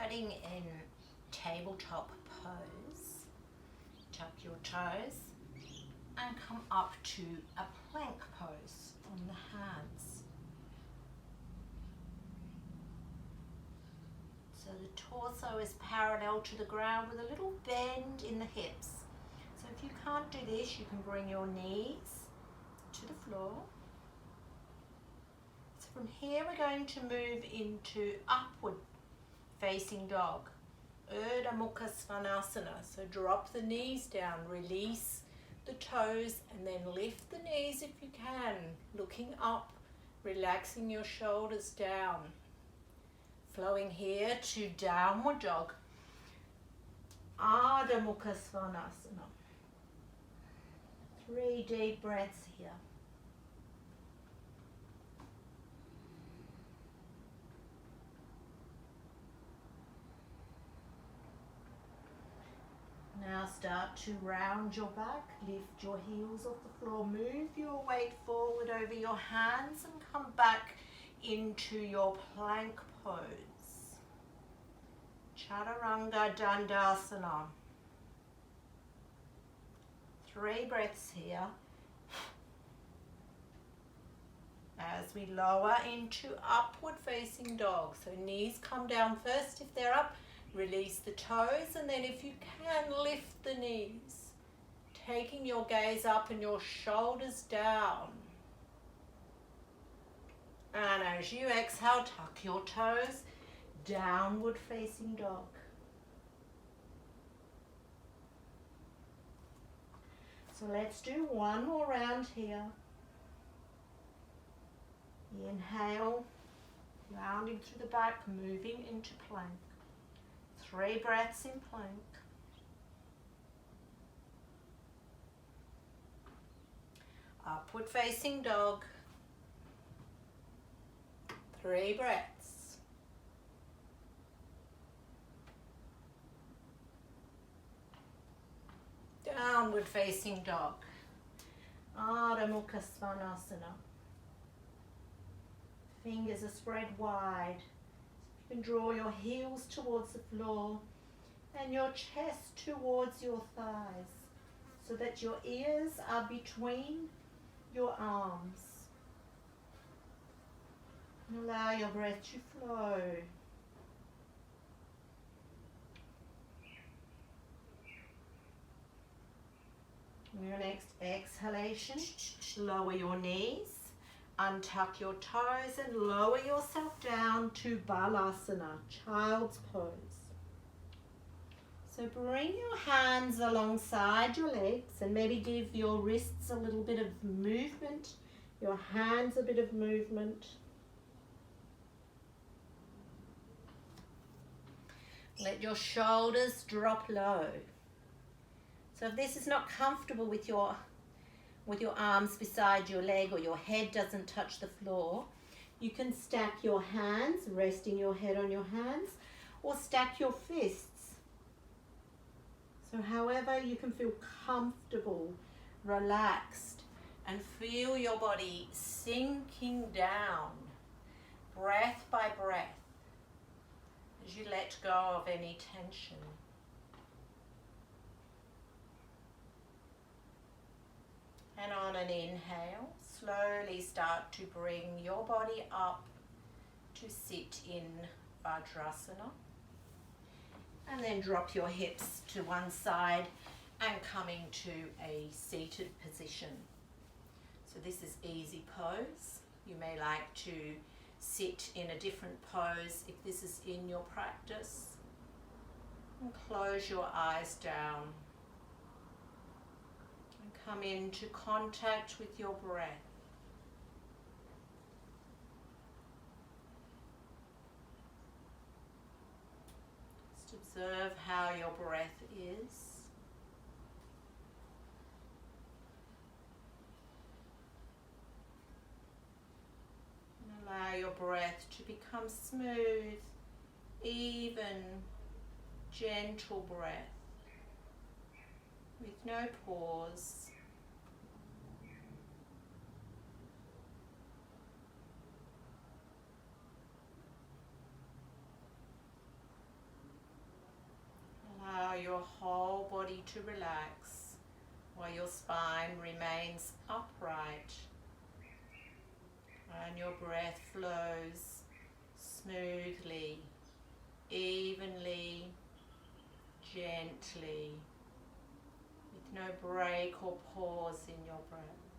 starting in tabletop pose. Tuck your toes and come up to a plank pose on the hands. So the torso is parallel to the ground with a little bend in the hips. So if you can't do this, you can bring your knees to the floor. So from here we're going to move into upward facing dog, Urdhva Mukha Svanasana. So drop the knees down, release the toes and then lift the knees if you can, looking up, relaxing your shoulders down. Flowing here to downward dog, Ardha Mukha Svanasana. 3 deep breaths here. Now start to round your back, lift your heels off the floor, move your weight forward over your hands and come back into your plank pose. Chaturanga Dandasana. 3 breaths here. As we lower into upward facing dog. So knees come down first if they're up. Release the toes and then if you can lift the knees. Taking your gaze up and your shoulders down. And as you exhale, tuck your toes. Downward facing dog. So let's do one more round here. Inhale, rounding through the back, moving into plank. 3 breaths in plank. Upward facing dog. 3 breaths. Downward facing dog. Ardha Mukha Svanasana. Fingers are spread wide. You can draw your heels towards the floor and your chest towards your thighs so that your ears are between your arms. And allow your breath to flow. On your next exhalation, lower your knees. Untuck your toes and lower yourself down to Balasana, child's pose. So bring your hands alongside your legs and maybe give your wrists a little bit of movement, your hands a bit of movement. Let your shoulders drop low. So if this is not comfortable with your arms beside your leg or your head doesn't touch the floor, you can stack your hands, resting your head on your hands, or stack your fists. So however you can feel comfortable, relaxed, and feel your body sinking down, breath by breath, as you let go of any tension. And on an inhale, slowly start to bring your body up to sit in Vajrasana. And then drop your hips to one side and coming to a seated position. So this is easy pose. You may like to sit in a different pose if this is in your practice. And close your eyes down. Come into contact with your breath. Just observe how your breath is. And allow your breath to become smooth, even, gentle breath with no pause. to relax while your spine remains upright and your breath flows smoothly, evenly, gently, with no break or pause in your breath.